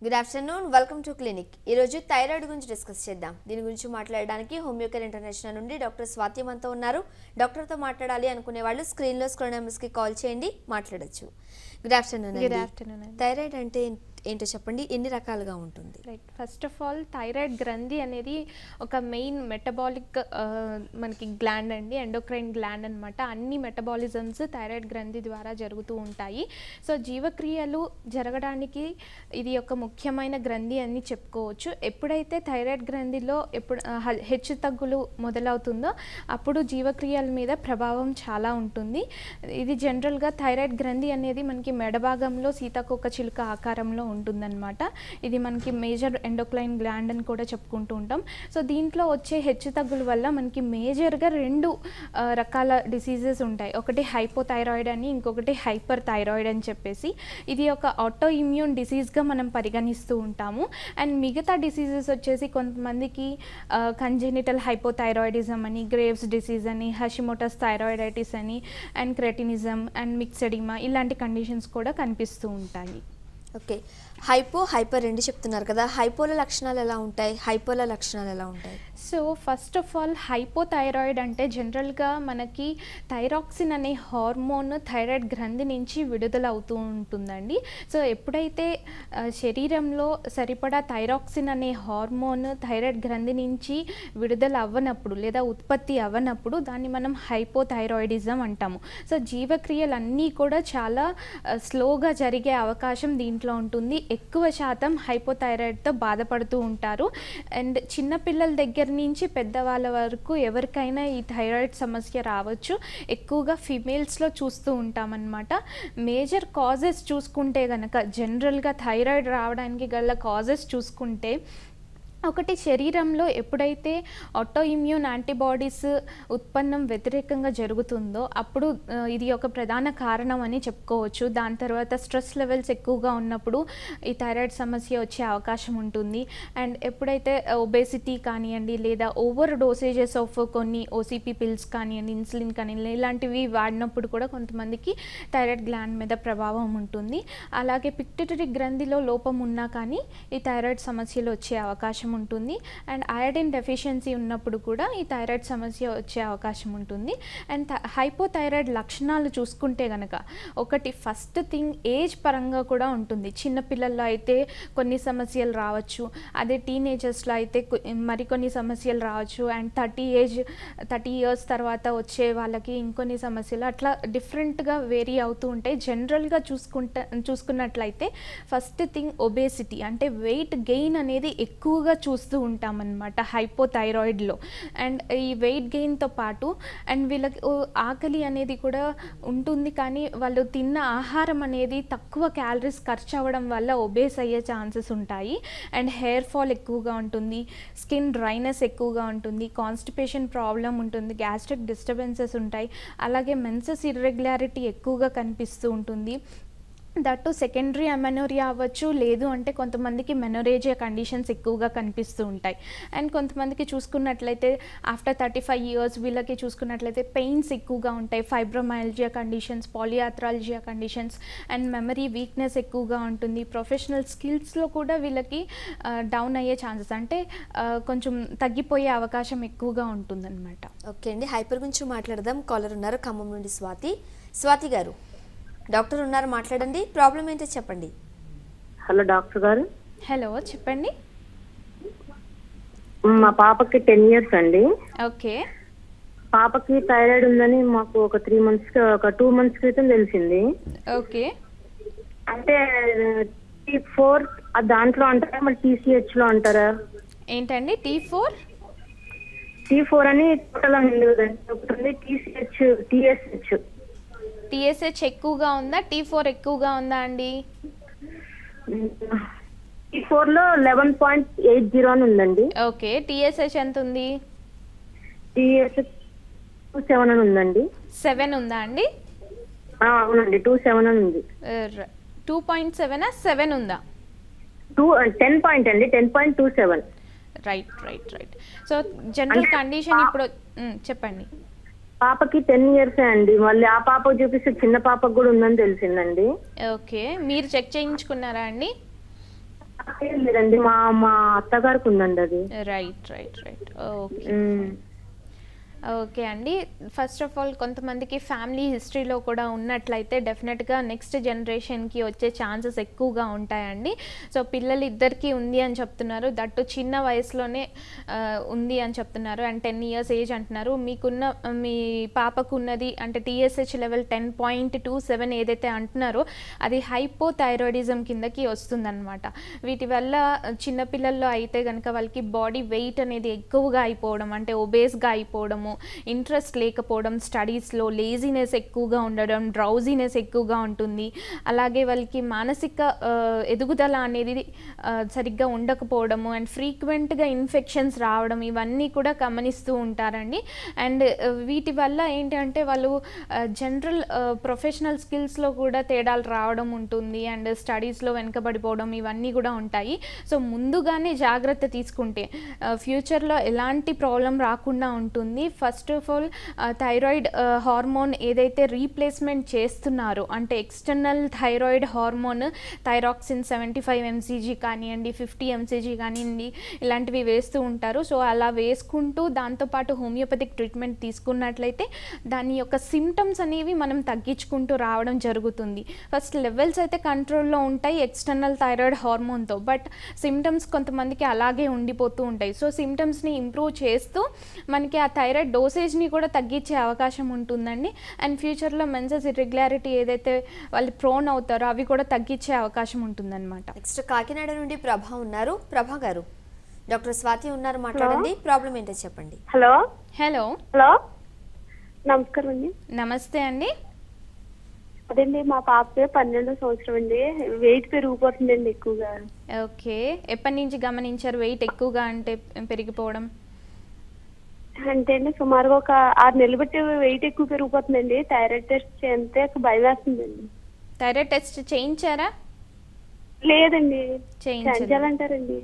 Good afternoon, welcome to clinic. ఈరోజు thyroid గురించి discuss చేద్దాం. దీని గురించి మాట్లాడడానికి హోమియోకేర్ ఇంటర్నేషనల్ నుండి డాక్టర్ స్వాతి మనతో ఉన్నారు. డాక్టర్తో మాట్లాడాలి అనుకునే వాళ్ళు స్క్రీన్లో స్క్రోల్ నెంబర్స్కి కాల్ చేయండి, మాట్లాడచ్చు. Good afternoon. Good afternoon. Thyroid అంటే ఏంటో చెప్పండి, ఎన్ని రకాలుగా ఉంటుంది? Right, first of all thyroid గ్రంథి అనేది ఒక మెయిన్ మెటబాలిక్ మనకి గ్లాండ్ అండి, ఎండోక్రైన్ గ్లాండ్ అనమాట. అన్ని మెటబాలిజమ్స్ థైరాయిడ్ గ్రంథి ద్వారా జరుగుతూ ఉంటాయి. సో జీవక్రియలు జరగడానికి ఇది ఒక ముఖ్యమైన గ్రంథి అని చెప్పుకోవచ్చు. ఎప్పుడైతే థైరాయిడ్ గ్రంథిలో హెచ్చు తగ్గులు మొదలవుతుందో అప్పుడు జీవక్రియల మీద ప్రభావం చాలా ఉంటుంది. ఇది జనరల్గా థైరాయిడ్ గ్రంథి అనేది మనకి మెడభాగంలో సీతాకోక చిలుక ఆకారంలో ఉంటుందన్నమాట. ఇది మనకి మేజర్ ఎండోక్రైన్ గ్లాండ్ అని కూడా చెప్పుకుంటూ ఉంటాం. సో దీంట్లో వచ్చే హెచ్చు తగ్గుల వల్ల మనకి మేజర్గా రెండు రకాల డిసీజెస్ ఉంటాయి. ఒకటి హైపోథైరాయిడ్ అని, ఇంకొకటి హైపర్ థైరాయిడ్ అని చెప్పేసి. ఇది ఒక ఆటో ఇమ్యూన్ డిసీజ్గా మనం పరిగణిస్తూ ఉంటాము. అండ్ మిగతా డిసీజెస్ వచ్చేసి కొంతమందికి కంజెనిటల్ హైపోథైరాయిడిజం అని, గ్రేవ్స్ డిసీజ్ అని, హషిమోటోస్ థైరాయిడైటిస్ అని, అండ్ క్రెటినిజం అండ్ మిక్సెడిమా ఇలాంటి కండిషన్స్ కూడా కనిపిస్తూ ఉంటాయి. ఓకే, హైపర్ రెండు చెప్తున్నారు కదా, హైపోల లక్షణాలు ఎలా ఉంటాయి, హైపోల లక్షణాలు ఎలా ఉంటాయి? So first of all hypothyroid అంటే జనరల్గా మనకి థైరాక్సిన్ అనే హార్మోన్ థైరాయిడ్ గ్రంథి నుంచి విడుదల అవుతూ ఉంటుందండి. సో ఎప్పుడైతే శరీరంలో సరిపడా థైరాక్సిన్ అనే హార్మోన్ థైరాయిడ్ గ్రంథి నుంచి విడుదల అవ్వనప్పుడు లేదా ఉత్పత్తి అవ్వనప్పుడు దాన్ని మనం హైపోథైరాయిడిజం అంటాము. సో జీవక్రియలన్నీ కూడా చాలా స్లోగా జరిగే అవకాశం దీంట్లో ఉంటుంది. ఎక్కువ శాతం హైపోథైరాయిడ్తో బాధపడుతూ ఉంటారు. అండ్ చిన్నపిల్లల దగ్గర నుంచి పెద్దవాళ్ళ వరకు ఎవరికైనా ఈ థైరాయిడ్ సమస్య రావచ్చు. ఎక్కువగా ఫిమేల్స్లో చూస్తూ ఉంటామన్నమాట. మేజర్ కాజెస్ చూసుకుంటే కనుక జనరల్గా థైరాయిడ్ రావడానికి గల కాజెస్ చూసుకుంటే, ఒకటి శరీరంలో ఎప్పుడైతే ఆటో ఇమ్యూన్ యాంటీబాడీస్ ఉత్పన్నం వ్యతిరేకంగా జరుగుతుందో అప్పుడు ఇది ఒక ప్రధాన కారణం అని చెప్పుకోవచ్చు. దాని తర్వాత స్ట్రెస్ లెవెల్స్ ఎక్కువగా ఉన్నప్పుడు ఈ థైరాయిడ్ సమస్య వచ్చే అవకాశం ఉంటుంది. అండ్ ఎప్పుడైతే ఒబేసిటీ కానివ్వండి లేదా ఓవర్ డోసేజెస్ ఆఫ్ కొన్ని ఓసిపి పిల్స్ కానివ్వండి, ఇన్సులిన్ కానివ్వండి ఇలాంటివి వాడినప్పుడు కూడా కొంతమందికి థైరాయిడ్ గ్లాండ్ మీద ప్రభావం ఉంటుంది. అలాగే పిట్యూటరీ గ్రంథిలో లోపం ఉన్నా కానీ ఈ థైరాయిడ్ సమస్యలు వచ్చే అవకాశం ఉంటుంది. అండ్ అయోడిన్ డెఫిషియన్సీ ఉన్నప్పుడు కూడా ఈ థైరాయిడ్ సమస్య వచ్చే అవకాశం ఉంటుంది. అండ్ హైపోథైరాయిడ్ లక్షణాలు చూసుకుంటే కనుక ఒకటి ఫస్ట్ థింగ్ ఏజ్ పరంగా కూడా ఉంటుంది. చిన్నపిల్లల్లో అయితే కొన్ని సమస్యలు రావచ్చు, అదే టీనేజర్స్లో అయితే మరికొన్ని సమస్యలు రావచ్చు. అండ్ 30 ఇయర్స్ తర్వాత వచ్చే వాళ్ళకి ఇంకొన్ని సమస్యలు అట్లా డిఫరెంట్గా వేరీ అవుతూ ఉంటాయి. జనరల్గా చూసుకున్నట్లయితే ఫస్ట్ థింగ్ ఒబేసిటీ అంటే వెయిట్ గెయిన్ అనేది ఎక్కువగా చూస్తూ ఉంటామన్నమాట హైపోథైరాయిడ్లో. అండ్ ఈ వెయిట్ గెయిన్తో పాటు అండ్ వీళ్ళకి ఆకలి అనేది కూడా ఉంటుంది, కానీ వాళ్ళు తిన్న ఆహారం అనేది తక్కువ క్యాలరీస్ ఖర్చు అవ్వడం వల్ల ఒబేస్ అయ్యే ఛాన్సెస్ ఉంటాయి. అండ్ హెయిర్ ఫాల్ ఎక్కువగా ఉంటుంది, స్కిన్ డ్రైనెస్ ఎక్కువగా ఉంటుంది, కాన్స్టిపేషన్ ప్రాబ్లం ఉంటుంది, గ్యాస్ట్రిక్ డిస్టర్బెన్సెస్ ఉంటాయి, అలాగే మెన్సెస్ ఇర్రెగ్యులారిటీ ఎక్కువగా కనిపిస్తూ ఉంటుంది. దట్టు సెకండరీ అమెనోరియా అవ్వచ్చు, లేదు అంటే కొంతమందికి మెనోరేజియా కండిషన్స్ ఎక్కువగా కనిపిస్తూ ఉంటాయి. అండ్ కొంతమందికి చూసుకున్నట్లయితే ఆఫ్టర్ 35 ఇయర్స్ వీళ్ళకి చూసుకున్నట్లయితే పెయిన్స్ ఎక్కువగా ఉంటాయి, fibromyalgia conditions, polyarthralgia conditions and memory weakness ఎక్కువగా ఉంటుంది. ప్రొఫెషనల్ స్కిల్స్లో కూడా వీళ్ళకి డౌన్ అయ్యే ఛాన్సెస్ అంటే కొంచెం తగ్గిపోయే అవకాశం ఎక్కువగా ఉంటుందన్నమాట. ఓకే అండి, హైపర్ గురించి మాట్లాడదాం. కాలర్ ఉన్నారు ఖమ్మం నుండి స్వాతి గారు. డాక్టర్ ఉన్నారు, మాట్లాడండి. ప్రాబ్లం ఏంటో చెప్పండి. హలో డాక్టర్ గారు. హలో, చెప్పండి. మా పాపకి 10 ఇయర్స్ అండి. ఓకే, పాపకి థైరాయిడ్ ఉందని మాకు ఒక 2 మంత్స్ క్రితం తెలిసింది. ఓకే, అంటే T4 దాంట్లో అంటారా మరి TCH లో అంటారా? ఏంటండి T4 అని టోటల్ ఉంది కదండి, ఒకటి TSH. TSH ఎక్కువగా ఉందా, T4 ఎక్కువగా ఉందా అండి? T4 లో 11.80 అని ఉందండి. ఓకే, TSH ఎంత ఉంది? TSH 27 అని ఉందండి. 7 ఉందా అండి? అవునండి, 27 అని ఉంది. 2.7 7 ఉందా? 10 పాయింట్ అండి, 10.27. రైట్. సో జనరల్ కండిషన్ ఇప్పుడు చెప్పండి. పాపకి 10 ఇయర్స్ అండి. మళ్ళీ ఆ పాపకు చూపిస్తే చిన్న పాపకు కూడా ఉందని తెలిసిందండి. ఓకే, మీరు చెక్ చేయించుకున్నారా అండి? ఏం లేదండి, మా మా అత్తగారికి ఉందండి అది. Right right right okay. Um. Okay అండి. ఫస్ట్ ఆఫ్ ఆల్ కొంతమందికి ఫ్యామిలీ హిస్టరీలో కూడా ఉన్నట్లయితే డెఫినెట్గా నెక్స్ట్ జనరేషన్కి వచ్చే ఛాన్సెస్ ఎక్కువగా ఉంటాయండి. సో పిల్లలు ఇద్దరికి ఉంది అని చెప్తున్నారు, దట్టు చిన్న వయసులోనే ఉంది అని చెప్తున్నారు, అండ్ 10 years ఏజ్ అంటున్నారు. మీ పాపకు ఉన్నది అంటే TSH లెవెల్ 10.27 ఏదైతే అంటున్నారో అది హైపోథైరాయిడిజం కిందకి వస్తుందన్నమాట. వీటి వల్ల చిన్నపిల్లల్లో అయితే కనుక వాళ్ళకి బాడీ వెయిట్ అనేది ఎక్కువగా అయిపోవడం, అంటే ఒబేస్గా అయిపోవడము, ఇంట్రెస్ట్ లేకపోవడం, స్టడీస్లో లేజినెస్ ఎక్కువగా ఉండడం, డ్రౌజీనెస్ ఎక్కువగా ఉంటుంది. అలాగే వాళ్ళకి మానసిక ఎదుగుదల అనేది సరిగ్గా ఉండకపోవడము, అండ్ ఫ్రీక్వెంట్గా ఇన్ఫెక్షన్స్ రావడం, ఇవన్నీ కూడా గమనిస్తూ ఉంటారండి. అండ్ వీటి వల్ల ఏంటంటే వాళ్ళు జనరల్ ప్రొఫెషనల్ స్కిల్స్లో కూడా తేడాలు రావడం ఉంటుంది, అండ్ స్టడీస్లో వెనకబడిపోవడం, ఇవన్నీ కూడా ఉంటాయి. సో ముందుగానే జాగ్రత్త తీసుకుంటే ఫ్యూచర్లో ఎలాంటి ప్రాబ్లం రాకుండా ఉంటుంది. First of all thyroid hormone ఏదైతే రీప్లేస్మెంట్ చేస్తున్నారో, అంటే external thyroid hormone thyroxine 75 mcg కానివ్వండి, 50 mcg కానివ్వండి, ఇలాంటివి వేస్తూ ఉంటారు. సో అలా వేసుకుంటూ దాంతోపాటు హోమియోపతిక్ ట్రీట్మెంట్ తీసుకున్నట్లయితే దాని యొక్క సిమ్టమ్స్ అనేవి మనం తగ్గించుకుంటూ రావడం జరుగుతుంది. ఫస్ట్ లెవెల్స్ అయితే కంట్రోల్లో ఉంటాయి ఎక్స్టర్నల్ థైరాయిడ్ హార్మోన్తో, బట్ సిమ్టమ్స్ కొంతమందికి అలాగే ఉండిపోతూ ఉంటాయి. సో సిమ్టమ్స్ని ఇంప్రూవ్ చేస్తూ మనకి ఆ థైరాయిడ్ డోసేజ్ని కూడా తగ్గించే అవకాశం ఉంటుందండి. అండ్ ఫ్యూచర్లో మెన్సెస్ ఇర్రెగ్యులారిటీ ఏదైతే వాళ్ళు ప్రోన్ అవుతారో అవి కూడా తగ్గించే అవకాశం ఉంటుందన్నమాట. నెక్స్ట్ కాకినాడ నుండి ప్రభా ఉన్నారు. ప్రభా గారు, డాక్టర్ స్వాతి ఉన్నారు, మాట్లాడండి. ప్రాబ్లం ఏంటో చెప్పండి. హలో హలో హలో నమస్కారం అండి. నమస్తే అండి. అదండి మా పాపకి 12వ సంవత్సరం అండి, వెయిట్ పెరిగిపోతుందండి ఎక్కువగా. ఓకే, ఎప్పటి నుంచి గమనించారు వెయిట్ ఎక్కువగా అంటే పెరిగిపోవడం? అంటే అండి సుమారుగా ఒక 6 నెలలు బట్టి వెయిట్ ఎక్కువ పెరిగిపోతుందండి. థైరాయిడ్ టెస్ట్ చేస్తే భయం వేస్తుందండి. Thyroid test చేయించారా? లేదండి, చేయించాలి. చేయించాలంటారండి.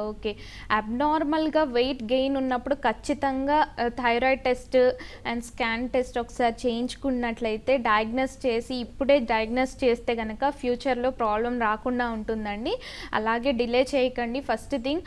ఓకే, అబ్నార్మల్గా వెయిట్ గెయిన్ ఉన్నప్పుడు ఖచ్చితంగా thyroid test and scan test ఒకసారి చేయించుకున్నట్లయితే డయాగ్నోస్ చేసి ఇప్పుడే డయాగ్నోస్ చేస్తే కనుక ఫ్యూచర్లో ప్రాబ్లం రాకుండా ఉంటుందండి. అలాగే డిలే చేయకండి. ఫస్ట్ థింగ్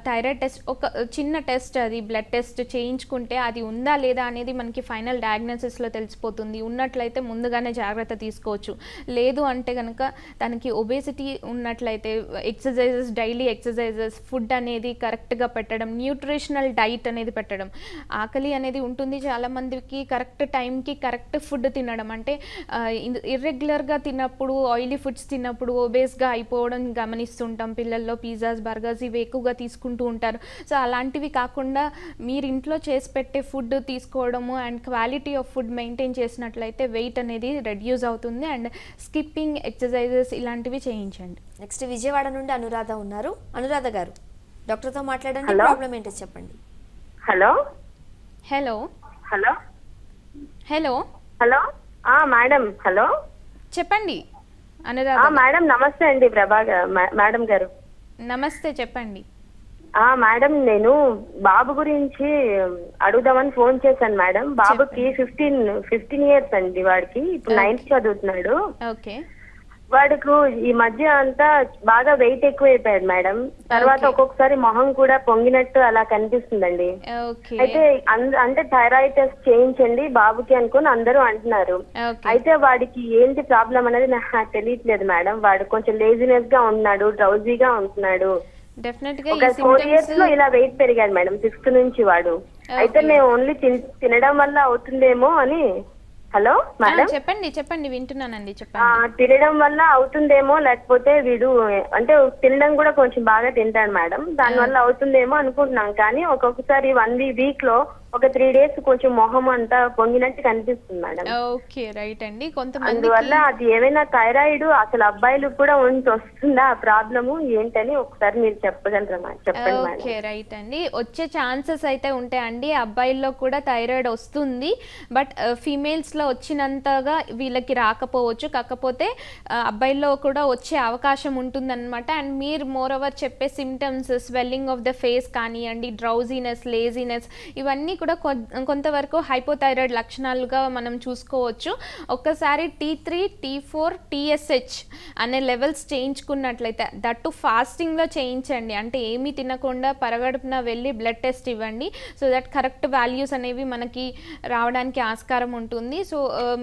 థైరాయిడ్ టెస్ట్ ఒక చిన్న టెస్ట్, అది బ్లడ్ టెస్ట్ చేయించుకుంటే అది ఉందా లేదా అనేది మనకి ఫైనల్ డయాగ్నోసిస్లో తెలిసిపోతుంది. ఉన్నట్లయితే ముందుగానే జాగ్రత్త తీసుకోవచ్చు. లేదు అంటే కనుక తనకి ఒబేసిటీ ఉన్నట్లయితే ఎక్సర్సైజెస్, డైలీ ఎక్సర్సైజెస్, ఫుడ్ అనేది కరెక్ట్గా పెట్టడం, న్యూట్రిషనల్ డైట్ అనేది పెట్టడం. ఆకలి అనేది ఉంటుంది చాలామందికి, కరెక్ట్ టైంకి కరెక్ట్ ఫుడ్ తినడం, అంటే ఇర్రెగ్యులర్గా తిన్నప్పుడు, ఆయిలీ ఫుడ్స్ తిన్నప్పుడు ఒబేస్గా అయిపోవడం గమనిస్తుంటాం పిల్లల్లో. పిజ్జాస్, బర్గర్స్ ఇవి ఎక్కువగా తీసుకుంటూ ఉంటారు. సో అలాంటివి కాకుండా మీరు ఇంట్లో చేసి పెట్టే ఫుడ్ తీసుకోవడము and quality of food maintain చేసినట్లయితే వెయిట్ అనేది రెడ్యూస్ అవుతుంది. అండ్ స్కిప్పింగ్, ఎక్సర్సైజెస్ ఇలాంటివి చేయించండి. నెక్స్ట్ విజయవాడ నుండి అనురాధ ఉన్నారు. అనురాధ గారు, డాక్టర్తో మాట్లాడండి. ప్రాబ్లం ఏంటో చెప్పండి. Hello hello hello hello hello madam. Hello చెప్పండి అనురాధ. మేడం నమస్తే అండి. మేడం గారు నమస్తే, చెప్పండి. మేడం, నేను బాబు గురించి అడుగుదామని ఫోన్ చేశాను మేడం. బాబుకి 15 years అండి. వాడికి ఇప్పుడు 9th చదువుతున్నాడు. ఓకే. వాడికి ఈ మధ్య అంతా బాగా వెయిట్ ఎక్కువ అయిపోయాడు మేడం. తర్వాత ఒక్కొక్కసారి మొహం కూడా పొంగినట్టు అలా కనిపిస్తుందండి. అయితే అంటే థైరాయిడ్ టెస్ట్ చేయించండి బాబుకి అనుకుని అందరూ అంటున్నారు. అయితే వాడికి ఏంటి ప్రాబ్లం అనేది నాకు తెలియట్లేదు మేడం. వాడు కొంచెం లేజినెస్ గా ఉంటున్నాడు, డ్రౌజీగా ఉంటున్నాడు. ఒక 4 years లో ఇలా వెయిట్ పెరిగాడు మేడం, 6th నుంచి వాడు. అయితే మేము ఓన్లీ తినడం వల్ల అవుతుందేమో అని. హలో మేడం, చెప్పండి చెప్పండి, వింటున్నానండి, చెప్పండి. తినడం వల్ల అవుతుందేమో, లేకపోతే వీడు అంటే తినడం కూడా కొంచెం బాగా తింటాడు మేడం, దాని వల్ల అవుతుందేమో అనుకుంటున్నాం. కానీ ఒక్కొక్కసారి 1 week లో ఒక 3 days కొంచెం మొహం అంతా పొంగినట్టు కనిపిస్తుంది మేడం. ఓకే, రైట్ అండి. కొంతమంది అందువల్ల అది ఏమైనా థైరాయిడ్ అసలు అబ్బాయిలకు కూడా వస్తుందా ఆ ప్రాబ్లము ఏంటని ఒకసారి మీరు చెప్పగలరా? చెప్పండి మేడం. ఓకే, రైట్ అండి. వచ్చే ఛాన్సెస్ అయితే ఉంటాయండి. అబ్బాయిల్లో కూడా థైరాయిడ్ వస్తుంది, బట్ ఫీమేల్స్ లో వచ్చినంతగా వీళ్ళకి రాకపోవచ్చు. కాకపోతే అబ్బాయిల్లో కూడా వచ్చే అవకాశం ఉంటుందన్నమాట. అండ్ మీరు మోర్ ఓవర్ చెప్పే symptoms, swelling of the face కానివ్వండి, డ్రౌజీనెస్, లేజినెస్, ఇవన్నీ కూడా కొంతవరకు హైపోథైరాయిడ్ లక్షణాలుగా మనం చూసుకోవచ్చు. ఒక్కసారి T3, T4, TSH అనే లెవెల్స్ చేయించుకున్నట్లయితే దట్టు ఫాస్టింగ్లో చేయించండి. అంటే ఏమీ తినకుండా పరగడుపున వెళ్ళి బ్లడ్ టెస్ట్ ఇవ్వండి. సో దట్ కరెక్ట్ వాల్యూస్ అనేవి మనకి రావడానికి ఆస్కారం ఉంటుంది. సో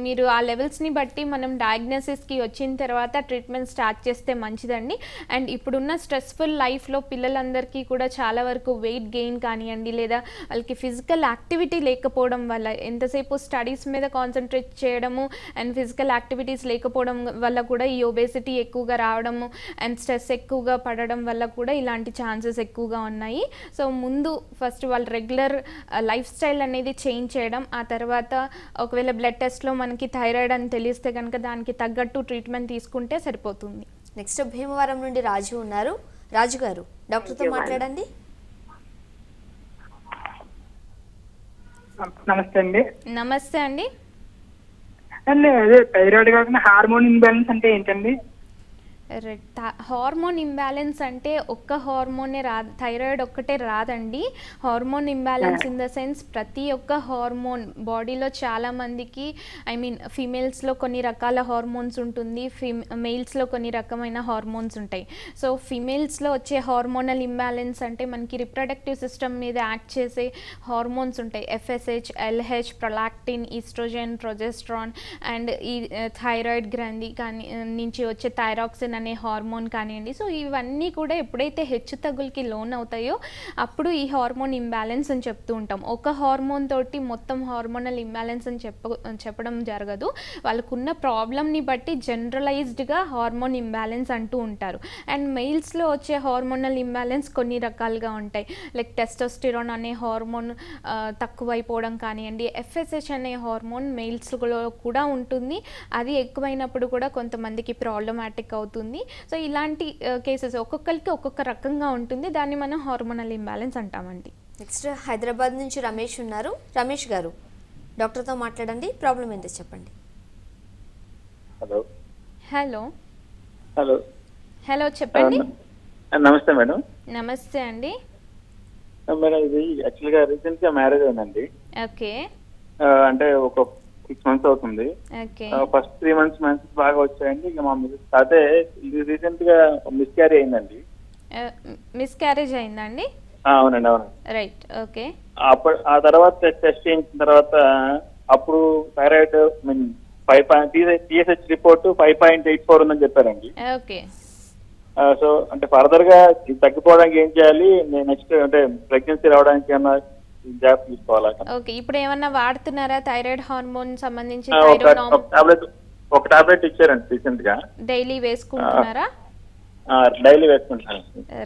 మీరు ఆ లెవెల్స్ని బట్టి మనం డయాగ్నోసిస్కి వచ్చిన తర్వాత ట్రీట్మెంట్ స్టార్ట్ చేస్తే మంచిదండి. అండ్ ఇప్పుడున్న స్ట్రెస్ఫుల్ లైఫ్లో పిల్లలందరికీ కూడా చాలా వరకు వెయిట్ గెయిన్ కానివ్వండి, లేదా వాళ్ళకి ఫిజికల్ యాక్టివిటీ లేకపోవడం వల్ల, ఎంతసేపు స్టడీస్ మీద కాన్సన్ట్రేట్ చేయడము అండ్ ఫిజికల్ యాక్టివిటీస్ లేకపోవడం వల్ల కూడా ఈ ఒబేసిటీ ఎక్కువగా రావడము అండ్ స్ట్రెస్ ఎక్కువగా పడడం వల్ల కూడా ఇలాంటి ఛాన్సెస్ ఎక్కువగా ఉన్నాయి. సో ముందు ఫస్ట్ వాళ్ళు రెగ్యులర్ లైఫ్ స్టైల్ అనేది చేంజ్ చేయడం, ఆ తర్వాత ఒకవేళ బ్లడ్ టెస్ట్లో మనకి థైరాయిడ్ అని తెలిస్తే కనుక దానికి తగ్గట్టు ట్రీట్మెంట్ తీసుకుంటే సరిపోతుంది. నెక్స్ట్ భీమవరం నుండి రాజు ఉన్నారు. రాజు గారు, డాక్టర్తో మాట్లాడండి. నమస్తే అండి. నమస్తే అండి. అదే థైరాయిడ్ కాకుండా హార్మోన్ ఇంబ్యాలెన్స్ అంటే ఏంటండి? హార్మోన్ ఇంబ్యాలెన్స్ అంటే ఒక్క హార్మోనే రాదు, థైరాయిడ్ ఒక్కటే రాదండి. Hormone imbalance in the sense ప్రతి ఒక్క హార్మోన్ బాడీలో చాలామందికి, ఐ మీన్ ఫీమేల్స్లో కొన్ని రకాల హార్మోన్స్ ఉంటుంది, మెయిల్స్లో కొన్ని రకమైన హార్మోన్స్ ఉంటాయి. సో ఫీమేల్స్లో వచ్చే హార్మోనల్ ఇంబ్యాలెన్స్ అంటే మనకి రిప్రొడక్టివ్ సిస్టమ్ మీద యాక్ట్ చేసే హార్మోన్స్ ఉంటాయి. FSH, LH, prolactin, oestrogen, progesterone and ఈ థైరాయిడ్ గ్రంథి కానీ నుంచి వచ్చే థైరాక్సిన్ అనే హార్మోన్ కానివ్వండి. సో ఇవన్నీ కూడా ఎప్పుడైతే హెచ్చు తగ్గులకి లోన్ అవుతాయో అప్పుడు ఈ హార్మోన్ ఇంబ్యాలెన్స్ అని చెప్తూ ఉంటాం. ఒక హార్మోన్ తోటి మొత్తం హార్మోనల్ ఇంబ్యాలెన్స్ అని చెప్పడం జరగదు. వాళ్ళకున్న ప్రాబ్లమ్ని బట్టి జనరలైజ్డ్గా హార్మోన్ ఇంబ్యాలెన్స్ అంటూ ఉంటారు. అండ్ మెయిల్స్లో వచ్చే హార్మోనల్ ఇంబ్యాలెన్స్ కొన్ని రకాలుగా ఉంటాయి. లైక్ టెస్టోస్టిరాన్ అనే హార్మోన్ తక్కువైపోవడం కానివ్వండి, FSH అనే హార్మోన్ మెయిల్స్లో కూడా ఉంటుంది. అది ఎక్కువైనప్పుడు కూడా కొంతమందికి ప్రాబ్లమాటిక్ అవుతుంది. సో ఇలాంటి కేసెస్ ఒక్కొక్కరికి ఒక్కొక్క రకంగా ఉంటుంది. దాన్ని మనం హార్మోనల్ ఇంబ్యాలెన్స్ అంటామండి. నెక్స్ట్ హైదరాబాద్ నుంచి రమేష్ ఉన్నారు. రమేష్ గారు, డాక్టర్తో మాట్లాడండి. ప్రాబ్లం ఏంటో చెప్పండి. హలో హలో హలో హలో చెప్పండి. నమస్తే మేడం. నమస్తే అండి. మేడం ఇది యాక్చువల్గా రీసెంట్గా మ్యారేజ్ అయిందండి. ఓకే. అంటే ఒక 6 months అవుతుంది. ఫస్ట్ 3 months మెన్సెస్ బాగా వచ్చాయండి. ఇక మా మిస్సెస్ అదే రీసెంట్ గా మిస్క్యారీ అయిందండి. మిస్క్యారేజ్ అయిందండి? అవునండి, అవునండి. Right, okay. అప్పుడు ఆ తర్వాత టెస్ట్ చేయించిన తర్వాత అప్పుడు థైరాయిడ్ మీన్ 5 TSH రిపోర్ట్ 5.84 ఉందని చెప్పారండి. ఓకే. సో అంటే ఫర్దర్ గా తగ్గిపోవడానికి ఏం చేయాలి? నెక్స్ట్ అంటే ప్రెగ్నెన్సీ రావడానికి ఏమన్నా జాగ్రత్త తీసుకోవాలా? ఓకే. ఇప్పుడు ఏమన్నా వాడుతున్నారా థైరాయిడ్ హార్మోన్ సంబంధించి? ఒక టాబ్లెట్ ఇచ్చారండి రీసెంట్ గా. డైలీ వేసుకుంటున్నారా? డైలీ వేసుకుంటున్నాను.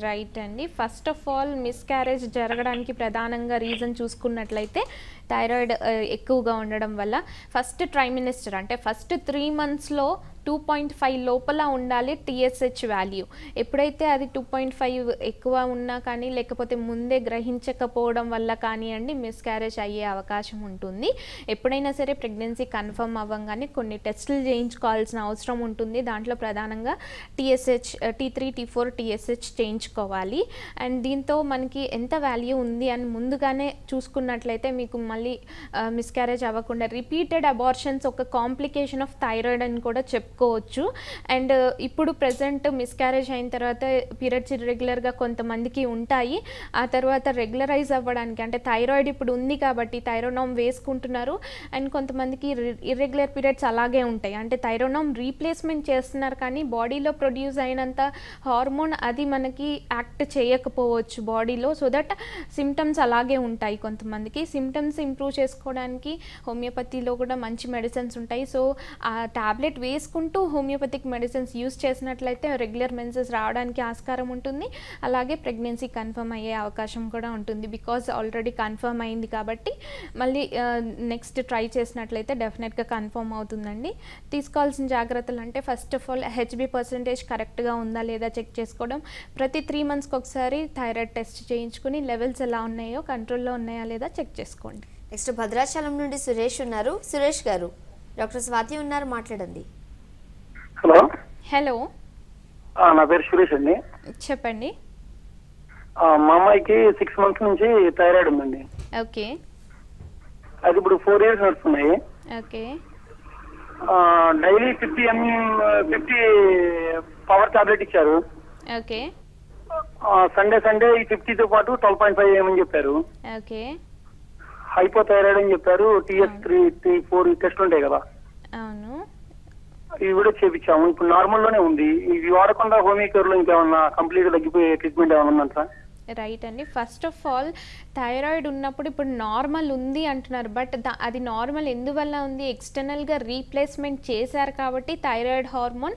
రైట్ అండి. ఫస్ట్ ఆఫ్ ఆల్ మిస్క్యారేజ్ జరగడానికి ప్రధానంగా రీజన్ చూసుకున్నట్లయితే థైరాయిడ్ ఎక్కువగా ఉండడం వల్ల ఫస్ట్ ట్రైమినిస్టర్ అంటే ఫస్ట్ 3 monthsలో 2.5 లోపల ఉండాలి TSH వాల్యూ. ఎప్పుడైతే అది 2.5 ఎక్కువ ఉన్నా కానీ లేకపోతే ముందే గ్రహించకపోవడం వల్ల కానివ్వండి మిస్క్యారేజ్ అయ్యే అవకాశం ఉంటుంది. ఎప్పుడైనా సరే ప్రెగ్నెన్సీ కన్ఫర్మ్ అవ్వగానే కొన్ని టెస్టులు చేయించుకోవాల్సిన అవసరం ఉంటుంది. దాంట్లో ప్రధానంగా TSH, T3, T4, TSH చేయించుకోవాలి. అండ్ దీంతో మనకి ఎంత వాల్యూ ఉంది అని ముందుగానే చూసుకున్నట్లయితే మీకు మళ్ళీ మిస్క్యారేజ్ అవ్వకుండా, రిపీటెడ్ అబార్షన్స్ ఒక కాంప్లికేషన్ ఆఫ్ థైరాయిడ్ అని కూడా చెప్పుకోవచ్చు. అండ్ ఇప్పుడు ప్రజెంట్ మిస్క్యారేజ్ అయిన తర్వాత పీరియడ్స్ ఇర్రెగ్యులర్గా కొంతమందికి ఉంటాయి. ఆ తర్వాత రెగ్యులరైజ్ అవ్వడానికి అంటే థైరాయిడ్ ఇప్పుడు ఉంది కాబట్టి థైరోనామ్ వేసుకుంటున్నారు. అండ్ కొంతమందికి ఇర్రెగ్యులర్ పీరియడ్స్ అలాగే ఉంటాయి. అంటే థైరోనామ్ రీప్లేస్మెంట్ చేస్తున్నారు కానీ బాడీలో ప్రొడ్యూస్ అయినంత హార్మోన్ అది మనకి యాక్ట్ చేయకపోవచ్చు బాడీలో. సో దట్ సిమ్టమ్స్ అలాగే ఉంటాయి. కొంతమందికి సిమ్టమ్స్ ఇంప్రూవ్ చేసుకోవడానికి హోమియోపతిలో కూడా మంచి మెడిసిన్స్ ఉంటాయి. సో ఆ టాబ్లెట్ వేసుకుంటూ హోమియోపతిక్ మెడిసిన్స్ యూస్ చేసినట్లయితే రెగ్యులర్ మెన్సెస్ రావడానికి ఆస్కారం ఉంటుంది. అలాగే ప్రెగ్నెన్సీ కన్ఫర్మ్ అయ్యే అవకాశం కూడా ఉంటుంది. బికాజ్ ఆల్రెడీ కన్ఫర్మ్ అయింది కాబట్టి మళ్ళీ నెక్స్ట్ ట్రై చేసినట్లయితే డెఫినెట్గా కన్ఫర్మ్ అవుతుందండి. తీసుకోవాల్సిన జాగ్రత్తలు అంటే first of all HB percentage కరెక్ట్గా ఉందా లేదా చెక్ చేసుకోవడం. ప్రతి 3 monthsకి ఒకసారి థైరాయిడ్ టెస్ట్ చేయించుకుని లెవెల్స్ ఎలా ఉన్నాయో కంట్రోల్లో ఉన్నాయా లేదా చెక్ చేసుకోండి. నెక్స్ట్ భద్రాచలం నుండి సురేష్ ఉన్నారు. సురేష్ గారు, డాక్టర్ స్వాతి ఉన్నారు, మాట్లాడండి. హలో హలో, నా పేరు సురేష్ అండి. చెప్పండి. మా అమ్మాయికి 6 months నుంచి థైరాయిడ్ ఉందండి. ఓకే. అది ఇప్పుడు 4 years నడుస్తున్నాయి. ఓకే. డైలీ 50 పవర్ టాబ్లెట్ ఇచ్చారు. ఓకే. సండే ఈ 50తో పాటు 12.5 ఏమని చెప్పారు. ఓకే. హైపోథైరాయిడ్ అని చెప్పారు. TS3, T4 టెస్ట్లు ఉంటాయి కదా, అవును, ఇవి కూడా చేపించాము. ఇప్పుడు నార్మల్ లోనే ఉంది. ఇవి వాడకుండా హోమియోకేర్ లో ఇంకేమన్నా కంప్లీట్ తగ్గిపోయే ట్రీట్మెంట్ ఏమన్నా ఉందంటారా? రైట్ అండి. ఫస్ట్ ఆఫ్ ఆల్ థైరాయిడ్ ఉన్నప్పుడు ఇప్పుడు నార్మల్ ఉంది అంటున్నారు, బట్ అది నార్మల్ ఎందువల్ల ఉంది, ఎక్స్టర్నల్గా రీప్లేస్మెంట్ చేశారు కాబట్టి థైరాయిడ్ హార్మోన్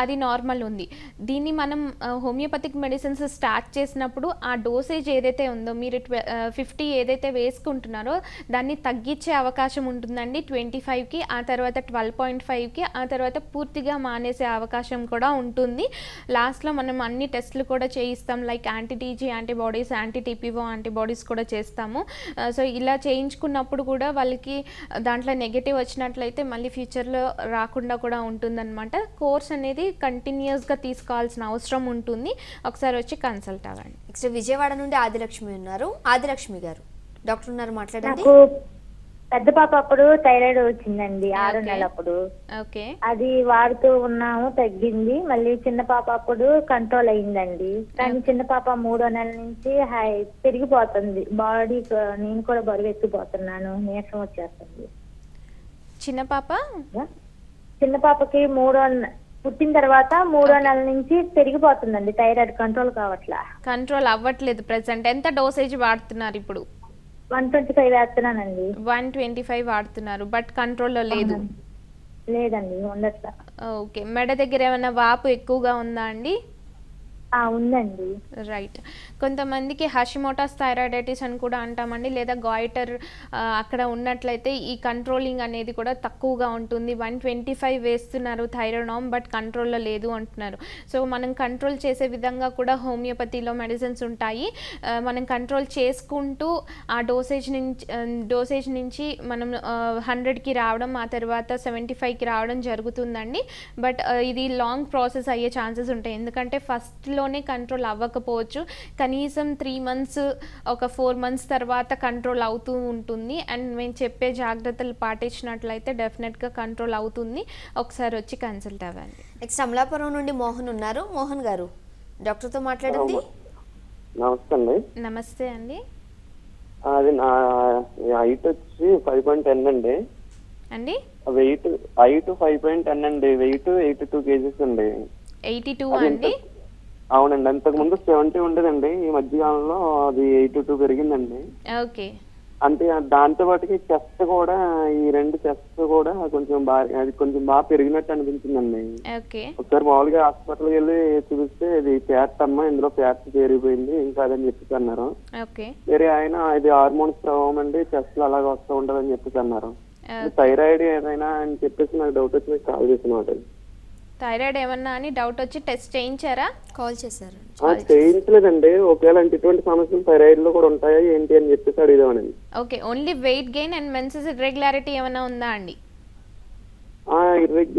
అది నార్మల్ ఉంది. దీన్ని మనం హోమియోపతిక్ మెడిసిన్స్ స్టార్ట్ చేసినప్పుడు ఆ డోసేజ్ ఏదైతే ఉందో మీరు 50 ఏదైతే వేసుకుంటున్నారో దాన్ని తగ్గించే అవకాశం ఉంటుందండి 25కి, ఆ తర్వాత 12.5కి, ఆ తర్వాత పూర్తిగా మానేసే అవకాశం కూడా ఉంటుంది. లాస్ట్లో మనం అన్ని టెస్టులు కూడా చేయిస్తాం, లైక్ యాంటీ-టీజీ యాంటీబాడీస్, యాంటీ-TPO యాంటీబాడీస్ కూడా చేస్తాము. సో ఇలా చేయించుకున్నప్పుడు కూడా వాళ్ళకి దాంట్లో నెగటివ్ వచ్చినట్లయితే మళ్ళీ ఫ్యూచర్లో రాకుండా కూడా ఉంటుందన్నమాట. కోర్స్ అనేది కంటిన్యూస్గా తీసుకోవాల్సిన అవసరం ఉంటుంది. ఒకసారి వచ్చి కన్సల్ట్ అవ్వండి. నెక్స్ట్ విజయవాడ నుండి ఆదిలక్ష్మి ఉన్నారు. ఆదిలక్ష్మి గారు, డాక్టర్ ఉన్నారు, మాట్లాడండి. పెద్ద పాప అప్పుడు థైరాయిడ్ వచ్చిందండి 6 నెలలప్పుడు. అది వాడుతూ ఉన్నాము, తగ్గింది. మళ్ళీ చిన్న పాప అప్పుడు కంట్రోల్ అయిందండి. కానీ చిన్న పాప 3వ నెల నుంచి పెరిగిపోతుంది బాడీ. నేను కూడా బరువు ఎత్తిపోతున్నాను, నీరసం వచ్చేస్తుంది. చిన్న పాపకి పుట్టిన తర్వాత 3వ నెల నుంచి పెరిగిపోతుందండి థైరాయిడ్. కంట్రోల్ అవ్వట్లేదు. ప్రెసెంట్ ఎంత డోసేజ్ వాడుతున్నారు ఇప్పుడు? 125 వేస్తున్నానండి. 125 వాడుతున్నారు, బట్ కంట్రోల్లో లేదండి, ఉండట్లా. ఓకే. మెడ దగ్గర ఏమైనా వాపు ఎక్కువగా ఉందా అండి? ఉందండి. రైట్. కొంతమందికి హషిమోటోస్ థైరాయిడైటిస్ అని కూడా అంటామండి, లేదా గాయిటర్ అక్కడ ఉన్నట్లయితే ఈ కంట్రోలింగ్ అనేది కూడా తక్కువగా ఉంటుంది. 125 వేస్తున్నారు థైరాయిడ్ నార్మ్, బట్ కంట్రోల్లో లేదు అంటున్నారు. సో మనం కంట్రోల్ చేసే విధంగా కూడా హోమియోపతిలో మెడిసిన్స్ ఉంటాయి. మనం కంట్రోల్ చేసుకుంటూ ఆ డోసేజ్ నుంచి మనం 100కి రావడం, ఆ తర్వాత 75కి రావడం జరుగుతుందండి. బట్ ఇది లాంగ్ ప్రాసెస్ అయ్యే ఛాన్సెస్ ఉంటాయి, ఎందుకంటే ఫస్ట్లోనే కంట్రోల్ అవ్వకపోవచ్చు. కనీసం 3 months, ఒక 4 months తర్వాత కంట్రోల్ అవుతూ ఉంటుంది. అండ్ మేము చెప్పే జాగ్రత్తలు పాటించినట్లయితే డెఫినెట్గా కంట్రోల్ అవుతుంది. ఒకసారి వచ్చి కన్సల్ట్ అవ్వండి. నెక్స్ట్ అమలాపురం నుండి మోహన్ ఉన్నారు. మోహన్ గారు, డాక్టర్తో మాట్లాడండి. నమస్తే అండి. అది నా హైట్ వచ్చి 5.10 అండి. వెయిట్ 5.10 అండి. వెయిట్ 82 kgs అండి. 82 అండి? అవునండి. అంతకు ముందు 70 ఉండేదండి. ఈ మధ్యకాలంలో అది 82 పెరిగిందండి. ఓకే. అంటే దాంతో పాటుకి చెస్ట్ కూడా, ఈ 2 చెస్ట్ కూడా కొంచెం బాగా పెరిగినట్టు అనిపించిందండి. ఒకసారి మామూలుగా హాస్పిటల్కి వెళ్ళి చూపిస్తే ఇది ఫ్యాట్ అమ్మా, ఇందులో ఫ్యాట్ పెరిగిపోయింది, ఇంకా అదని చెప్పేసి అన్నారు. వేరే ఆయన ఇది హార్మోన్స్ ప్రభావం అండి, చెస్ట్ లో అలాగే వస్తూ ఉంటది అని చెప్పేసి అన్నారు. థైరాయిడ్ ఏదైనా అని చెప్పేసి నాకు డౌట్ వచ్చి మీకు కాల్ చేసిన. థైరాయిడ్ ఏమన్నా అని డౌట్ వచ్చి టెస్ట్ చేయించారా? కాల్ చేశారు? చేయించలేదండి. ఒకవేళ ఇటువంటి సమస్యలు థైరాయిడ్ లో కూడా ఉంటాయా ఏంటి అని చెప్పేసి అడిగామని. Okay. Only weight gain and menses irregularity ఏమైనా ఉందా అండి?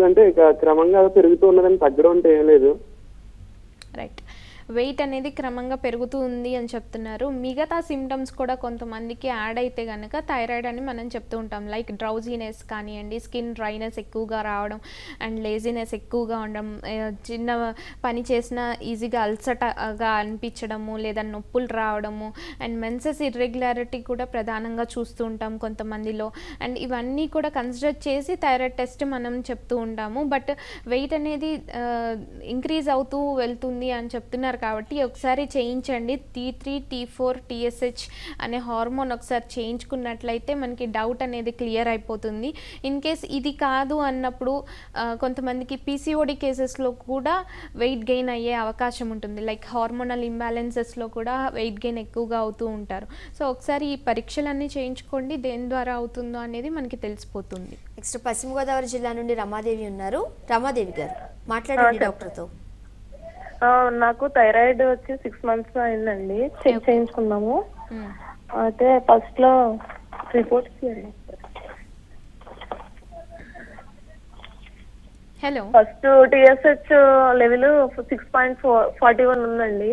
అంటే క్రమంగా పెరుగుతూ ఉన్నదని, తగ్గడం అంటే ఏం లేదు. రైట్. వెయిట్ అనేది క్రమంగా పెరుగుతూ ఉంది అని చెప్తున్నారు. మిగతా సిమ్టమ్స్ కూడా కొంతమందికి యాడ్ అయితే కనుక థైరాయిడ్ అని మనం చెప్తూ ఉంటాం. లైక్ డ్రౌజీనెస్ కానివ్వండి, స్కిన్ డ్రైనెస్ ఎక్కువగా రావడం, అండ్ లేజినెస్ ఎక్కువగా ఉండడం, చిన్న పని చేసినా ఈజీగా అల్సటగా అనిపించడము, లేదా నొప్పులు రావడము, అండ్ మెన్సెస్ ఇర్రెగ్యులారిటీ కూడా ప్రధానంగా చూస్తూ ఉంటాం కొంతమందిలో. అండ్ ఇవన్నీ కూడా కన్సిడర్ చేసి థైరాయిడ్ టెస్ట్ మనం చెప్తూ ఉంటాము. బట్ వెయిట్ అనేది ఇంక్రీజ్ అవుతూ వెళ్తుంది అని చెప్తున్నారు కాబట్టి ఒకసారి చేయించండి. T3, T4, TSH అనే హార్మోన్ ఒకసారి చేయించుకున్నట్లయితే మనకి డౌట్ అనేది క్లియర్ అయిపోతుంది. ఇన్ కేస్ ఇది కాదు అన్నప్పుడు కొంతమందికి PCOD కేసెస్లో కూడా వెయిట్ గెయిన్ అయ్యే అవకాశం ఉంటుంది. లైక్ హార్మోనల్ ఇంబ్యాలెన్సెస్లో కూడా వెయిట్ గెయిన్ ఎక్కువగా అవుతూ ఉంటారు. సో ఒకసారి ఈ పరీక్షలన్నీ చేయించుకోండి, దేని ద్వారా అవుతుందో అనేది మనకి తెలిసిపోతుంది. నెక్స్ట్ పశ్చిమ గోదావరి జిల్లా నుండి రమాదేవి ఉన్నారు. రమాదేవి గారు, మాట్లాడండి డాక్టర్తో. నాకు థైరాయిడ్ వచ్చి 6 months అయిందండి. చెక్ చేయించుకున్నాము. అయితే ఫస్ట్ లో రిపోర్ట్స్ ఫస్ట్ TSH లెవెల్ 6.41 ఉందండి.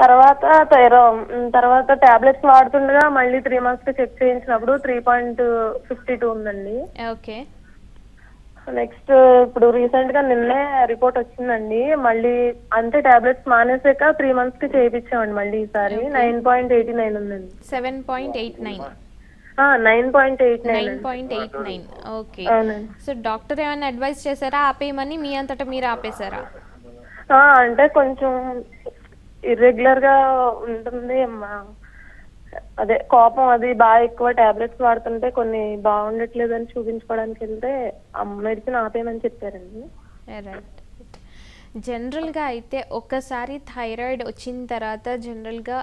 తర్వాత టాబ్లెట్స్ వాడుతుండగా మళ్ళీ 3 months కి చెక్ చేయించినప్పుడు 3.52 ఉందండి. ఓకే. నెక్స్ట్ ఇప్పుడు రీసెంట్ గా నిన్నే రిపోర్ట్ వచ్చిందండి. మళ్ళీ అంటే టాబ్లెట్స్ మానేసాక 3 months కి చేయించామండి. మళ్ళీ ఈసారి 9.89 ఉందండి. 7.89. 9.89. ఓకే. సో డాక్టర్ ఏమైనా అడ్వైస్ చేశారా ఆపేయమని, మీ అంతటా మీరు ఆపేశారా? అంటే కొంచెం ఇర్రెగ్యులర్ గా ఉంటుంది అదే కోపం అది బాగా ఎక్కువ, టాబ్లెట్స్ వాడుతుంటే కొన్ని బాగుండట్లేదని చూపించుకోవడానికి వెళ్తే మెడిసిన్ ఆపేయమని చెప్పారండి. రైట్. జనరల్గా అయితే ఒక్కసారి థైరాయిడ్ వచ్చిన తర్వాత జనరల్గా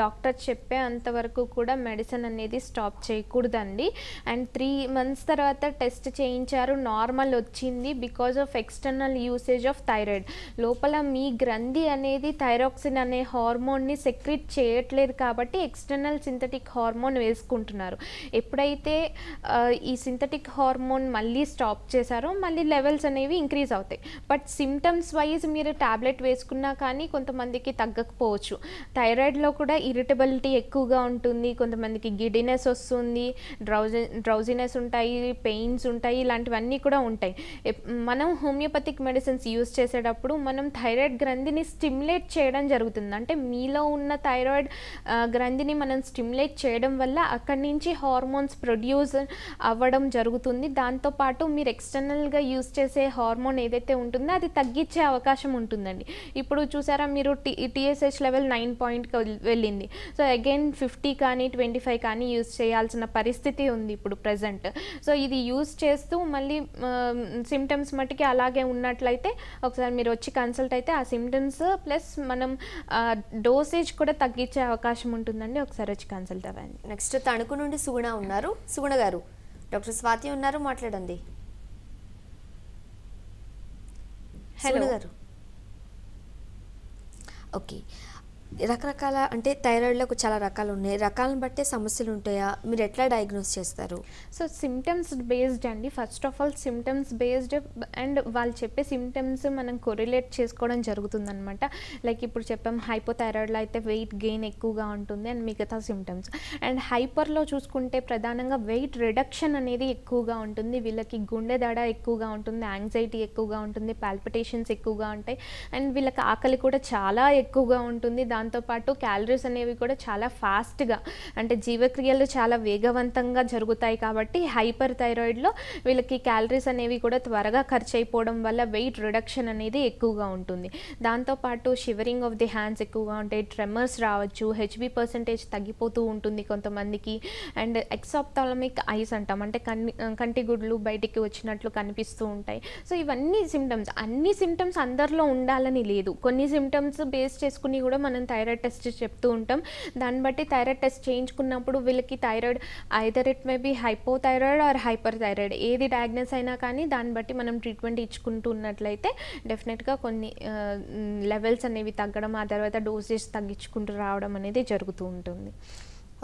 డాక్టర్ చెప్పే అంతవరకు కూడా మెడిసిన్ అనేది స్టాప్ చేయకూడదండి. అండ్ 3 months తర్వాత టెస్ట్ చేయించారు, నార్మల్ వచ్చింది because of external usage of thyroid. లోపల మీ గ్రంథి అనేది థైరాక్సిన్ అనే హార్మోన్ని సెక్రెట్ చేయట్లేదు కాబట్టి ఎక్స్టర్నల్ సింథటిక్ హార్మోన్ వేసుకుంటున్నారు. ఎప్పుడైతే ఈ సింథటిక్ హార్మోన్ మళ్ళీ స్టాప్ చేశారో మళ్ళీ లెవెల్స్ అనేవి ఇంక్రీజ్ అవుతాయి. బట్ సిమ్టమ్స్ వైజ్ మీరు టాబ్లెట్ వేసుకున్నా కానీ కొంతమందికి తగ్గకపోవచ్చు. థైరాయిడ్లో కూడా ఇరిటబిలిటీ ఎక్కువగా ఉంటుంది, కొంతమందికి గిడినెస్ వస్తుంది, డ్రౌజినెస్ ఉంటాయి, పెయిన్స్ ఉంటాయి, ఇలాంటివన్నీ కూడా ఉంటాయి. మనం హోమియోపతిక్ మెడిసిన్స్ యూజ్ చేసేటప్పుడు మనం థైరాయిడ్ గ్రంథిని స్టిమ్యులేట్ చేయడం జరుగుతుంది. అంటే మీలో ఉన్న థైరాయిడ్ గ్రంథిని మనం స్టిమ్యులేట్ చేయడం వల్ల అక్కడి నుంచి హార్మోన్స్ ప్రొడ్యూస్ అవ్వడం జరుగుతుంది. దాంతోపాటు మీరు ఎక్స్టర్నల్గా యూజ్ చేసే హార్మోన్ ఏదైతే ఉంటుందో అది తగ్గించే అవకాశం ఉంటుందండి. ఇప్పుడు చూసారా మీరు TSH లెవెల్ 9 వెళ్ళింది. సో అగైన్ 50 కానీ 25 కానీ యూజ్ చేయాల్సిన పరిస్థితి ఉంది ఇప్పుడు ప్రజెంట్. సో ఇది యూజ్ చేస్తూ మళ్ళీ సిమ్టమ్స్ మట్టుకి అలాగే ఉన్నట్లయితే ఒకసారి మీరు వచ్చి కన్సల్ట్ అయితే ఆ సిమ్టమ్స్ ప్లస్ మనం డోసేజ్ కూడా తగ్గించే అవకాశం ఉంటుందండి. ఒకసారి వచ్చి కన్సల్ట్ అవ్వండి. నెక్స్ట్ తణుకు నుండి సుగుణ ఉన్నారు. సుగుణ గారు, డాక్టర్ స్వాతి ఉన్నారు, మాట్లాడండి. హలో గారు. ఓకే. రకరకాల అంటే థైరాయిడ్లో చాలా రకాలు ఉన్నాయి, రకాలను బట్టే సమస్యలు ఉంటాయా, మీరు ఎట్లా డయాగ్నోస్ చేస్తారు? సో సిమ్టమ్స్ బేస్డ్ అండి. First of all symptoms based and వాళ్ళు చెప్పే సిమ్టమ్స్ మనం కొరిలేట్ చేసుకోవడం జరుగుతుందనమాట. లైక్ ఇప్పుడు చెప్పాం హైపోథైరాయిడ్లో అయితే వెయిట్ గెయిన్ ఎక్కువగా ఉంటుంది అండ్ మిగతా సిమ్టమ్స్. అండ్ హైపర్లో చూసుకుంటే ప్రధానంగా వెయిట్ రిడక్షన్ అనేది ఎక్కువగా ఉంటుంది, వీళ్ళకి గుండె దడ ఎక్కువగా ఉంటుంది, యాంగ్జైటీ ఎక్కువగా ఉంటుంది, పాల్పిటేషన్స్ ఎక్కువగా ఉంటాయి అండ్ వీళ్ళకి ఆకలి కూడా చాలా ఎక్కువగా ఉంటుంది. దాంతోపాటు క్యాలరీస్ అనేవి కూడా చాలా ఫాస్ట్గా అంటే జీవక్రియలు చాలా వేగవంతంగా జరుగుతాయి కాబట్టి హైపర్ థైరాయిడ్లో వీళ్ళకి క్యాలరీస్ అనేవి కూడా త్వరగా ఖర్చు అయిపోవడం వల్ల వెయిట్ రిడక్షన్ అనేది ఎక్కువగా ఉంటుంది. దాంతోపాటు షివరింగ్ ఆఫ్ ది హ్యాండ్స్ ఎక్కువగా ఉంటాయి, ట్రెమర్స్ రావచ్చు, HB% తగ్గిపోతూ ఉంటుంది కొంతమందికి. అండ్ ఎక్సాప్థాలమిక్ ఐస్ అంటాం, అంటే కంటి గుడ్లు బయటికి వచ్చినట్లు కనిపిస్తూ ఉంటాయి. సో ఇవన్నీ సిమ్టమ్స్, అన్ని సిమ్టమ్స్ అందరిలో ఉండాలని లేదు, కొన్ని సిమ్టమ్స్ బేస్ చేసుకుని కూడా మనం థైరాయిడ్ టెస్ట్ చెప్తూ ఉంటాం. దాన్ని బట్టి థైరాయిడ్ టెస్ట్ చేయించుకున్నప్పుడు వీళ్ళకి thyroid either it may be hypothyroid or hyper thyroid ఏది డయాగ్నోస్ అయినా కానీ దాన్ని బట్టి మనం ట్రీట్మెంట్ ఇచ్చుకుంటూ ఉన్నట్లయితే డెఫినెట్గా కొన్ని లెవెల్స్ అనేవి తగ్గడం, ఆ తర్వాత డోసేజ్ తగ్గించుకుంటూ రావడం అనేది జరుగుతూ ఉంటుంది.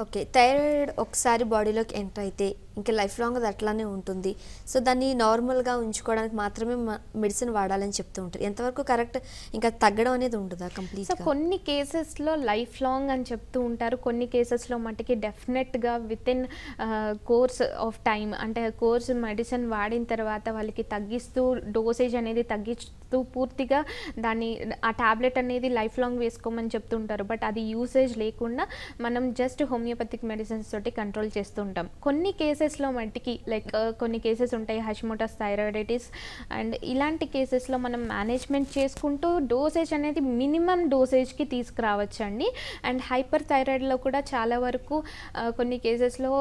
ఓకే. థైరాయిడ్ ఒకసారి బాడీలోకి ఎంటర్ అయితే ఇంకా లైఫ్ లాంగ్ అది అట్లానే ఉంటుంది. సో దాన్ని నార్మల్గా ఉంచుకోవడానికి మాత్రమే మెడిసిన్ వాడాలని చెప్తూ ఉంటారు. ఎంతవరకు కరెక్ట్? ఇంకా తగ్గడం అనేది ఉంటుందా కంప్లీట్? సో కొన్ని కేసెస్లో లైఫ్ లాంగ్ అని చెప్తూ ఉంటారు, కొన్ని కేసెస్లో మట్టుకి డెఫినెట్గా with in course of time అంటే కోర్స్ మెడిసిన్ వాడిన తర్వాత వాళ్ళకి తగ్గిస్తూ డోసేజ్ అనేది తగ్గిస్తూ పూర్తిగా దాన్ని ఆ ట్యాబ్లెట్ అనేది లైఫ్ లాంగ్ వేసుకోమని చెప్తుంటారు. బట్ అది యూసేజ్ లేకుండా మనం జస్ట్ హోమియోపతిక్ మెడిసిన్స్ తోటి కంట్రోల్ చేస్తూ ఉంటాం. కొన్ని కేసెస్లో మట్టికి లైక్ కొన్ని కేసెస్ ఉంటాయి హషిమోటోస్ థైరాయిడైటిస్ అండ్ ఇలాంటి కేసెస్లో మనం మేనేజ్మెంట్ చేసుకుంటూ డోసేజ్ అనేది మినిమం డోసేజ్కి తీసుకురావచ్చు అండి. అండ్ హైపర్ థైరాయిడ్లో కూడా చాలా వరకు కొన్ని కేసెస్లో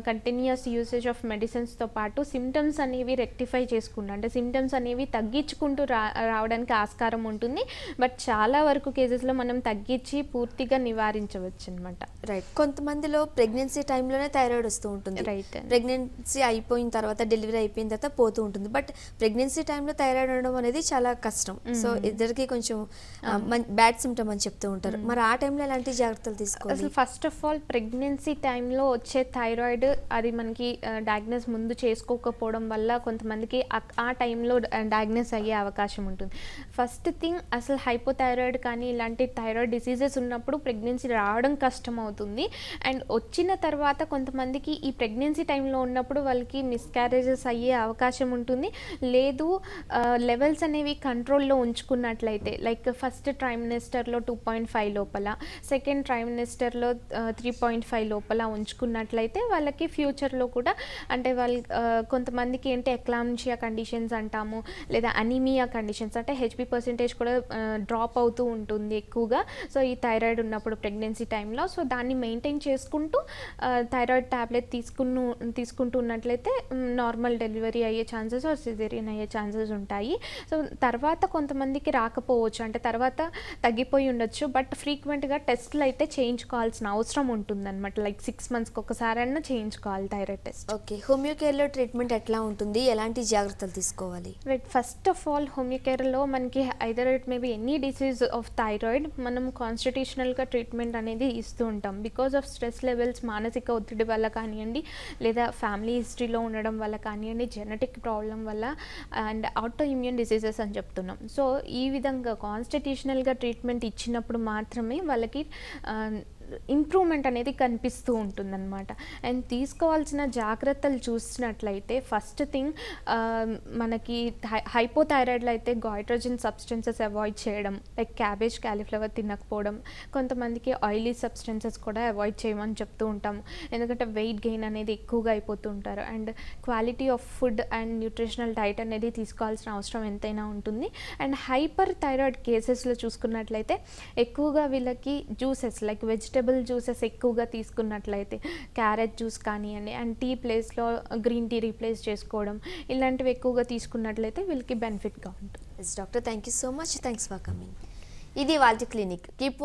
కంటిన్యూస్ యూసేజ్ ఆఫ్ మెడిసిన్స్తో పాటు సిమ్టమ్స్ అనేవి రెక్టిఫై చేసుకుంటూ అంటే సిమ్టమ్స్ అనేవి తగ్గించుకుంటూ రావడానికి ఆస్కారం ఉంటుంది. బట్ చాలా వరకు కేసెస్లో మనం తగ్గించి పూర్తిగా నివారించవచ్చు అనమాట. రైట్. కొంతమందిలో ప్రెగ్నెన్సీ టైంలోనే థైరాయిడ్ వస్తూ ఉంటుంది, రైట్. ప్రెగ్నెన్సీ అయిపోయిన తర్వాత డెలివరీ అయిపోయిన తర్వాత పోతూ ఉంటుంది. బట్ ప్రెగ్నెన్సీ టైంలో థైరాయిడ్ ఉండడం అనేది చాలా కష్టం. సో ఇద్దరికి కొంచెం బ్యాడ్ సిమ్టమ్ అని చెప్తూ ఉంటారు. మరి ఆ టైంలో ఎలాంటి జాగ్రత్తలు తీసుకోవాలి? అసలు ఫస్ట్ ఆఫ్ ఆల్ ప్రెగ్నెన్సీ టైంలో వచ్చే థైరాయిడ్ అది మనకి డయాగ్నోస్ ముందు చేసుకోకపోవడం వల్ల కొంతమందికి ఆ టైంలో డయాగ్నోస్ అయ్యే అవకాశం ఉంటుంది. ఫస్ట్ థింగ్ అసలు హైపోథైరాయిడ్ కానీ ఇలాంటి థైరాయిడ్ డిసీజెస్ ఉన్నప్పుడు ప్రెగ్నెన్సీ రావడం కష్టం అవుతుంది. అండ్ వచ్చిన తర్వాత కొంతమందికి ఈ ప్రెగ్నెన్సీ టైంలో ఉన్నప్పుడు వాళ్ళకి మిస్క్యారేజెస్ అయ్యే అవకాశం ఉంటుంది. లేదు లెవెల్స్ అనేవి కంట్రోల్లో ఉంచుకున్నట్లయితే లైక్ ఫస్ట్ ట్రైమినిస్టర్లో 2.5 లోపల, సెకండ్ ట్రైమినిస్టర్లో 3.5 లోపల ఉంచుకున్నట్లయితే వాళ్ళకి ఫ్యూచర్లో కూడా అంటే వాళ్ళు కొంతమందికి ఏంటి ఎక్లాంషియా కండిషన్స్ అంటాము, లేదా అనీమియా కండిషన్స్ అంటే హెచ్బి పర్సెంటేజ్ కూడా డ్రాప్ అవుతూ ఉంటుంది ఎక్కువగా. సో ఈ థైరాయిడ్ ఉన్నప్పుడు ప్రెగ్నెన్సీ టైంలో సో దాన్ని మెయింటైన్ చేసుకుంటూ థైరాయిడ్ ట్యాబ్లెట్ తీసుకుంటూ ఉన్నట్లయితే నార్మల్ డెలివరీ అయ్యే ఛాన్సెస్ సిజేరియన్ అయ్యే ఛాన్సెస్ ఉంటాయి. సో తర్వాత కొంతమందికి రాకపోవచ్చు, అంటే తర్వాత తగ్గిపోయి ఉండొచ్చు, బట్ ఫ్రీక్వెంట్గా టెస్ట్లు అయితే చేయించుకోవాల్సిన అవసరం ఉంటుందన్నమాట. లైక్ 6 monthsకి ఒకసారైనా చేయించుకోవాలి థైరాయిడ్ టెస్ట్. ఓకే, హోమియోకేర్లో ట్రీట్మెంట్ ఎట్లా ఉంటుంది, ఎలాంటి జాగ్రత్తలు తీసుకోవాలి? రైట్, ఫస్ట్ ఆఫ్ ఆల్ హోమియోకేర్లో మనకి either it maybe any disease of thyroid మనం కాన్స్టిట్యూషనల్గా ట్రీట్మెంట్ అనేది ఇస్తూ ఉంటాం. బికాస్ ఆఫ్ స్ట్రెస్ లెవెల్స్, మానసిక ఒత్తిడి వల్ల కానివ్వండి, లేదా ఫ్యామిలీ హిస్టరీలో ఉండడం వల్ల కానివ్వండి, జెనెటిక్ ప్రాబ్లం వల్ల అండ్ ఆటో ఇమ్యూన్ డిసీజెస్ అని చెప్తున్నాం. సో ఈ విధంగా కాన్స్టిట్యూషనల్గా ట్రీట్మెంట్ ఇచ్చినప్పుడు మాత్రమే వాళ్ళకి ఇంప్రూవ్మెంట్ అనేది కనిపిస్తూ ఉంటుందన్నమాట. అండ్ తీసుకోవాల్సిన జాగ్రత్తలు చూసినట్లయితే ఫస్ట్ థింగ్ మనకి హైపోథైరాయిడ్లో అయితే గాయిట్రోజన్ సబ్స్టెన్సెస్ అవాయిడ్ చేయడం, లైక్ క్యాబేజ్, క్యాలీఫ్లవర్ తినకపోవడం, కొంతమందికి ఆయిలీ సబ్స్టెన్సెస్ కూడా అవాయిడ్ చేయమని చెప్తూ ఉంటాము, ఎందుకంటే వెయిట్ గెయిన్ అనేది ఎక్కువగా అయిపోతూ ఉంటారు. And quality of food and nutritional diet అనేది తీసుకోవాల్సిన అవసరం ఎంతైనా ఉంటుంది. అండ్ హైపర్ థైరాయిడ్ కేసెస్లో చూసుకున్నట్లయితే ఎక్కువగా వీళ్ళకి జ్యూసెస్ లైక్ వెజిటబుల్ జ్యూసెస్ ఎక్కువగా తీసుకున్నట్లయితే క్యారెట్ జ్యూస్ కానివ్వండి, అండ్ టీ ప్లేస్లో గ్రీన్ టీ రీప్లేస్ చేసుకోవడం, ఇలాంటివి ఎక్కువగా తీసుకున్నట్లయితే వీళ్ళకి బెనిఫిట్గా ఉంటుంది. Doctor, thank you so much, thanks for coming. ఇది వాళ్ళ క్లినిక్. కీప్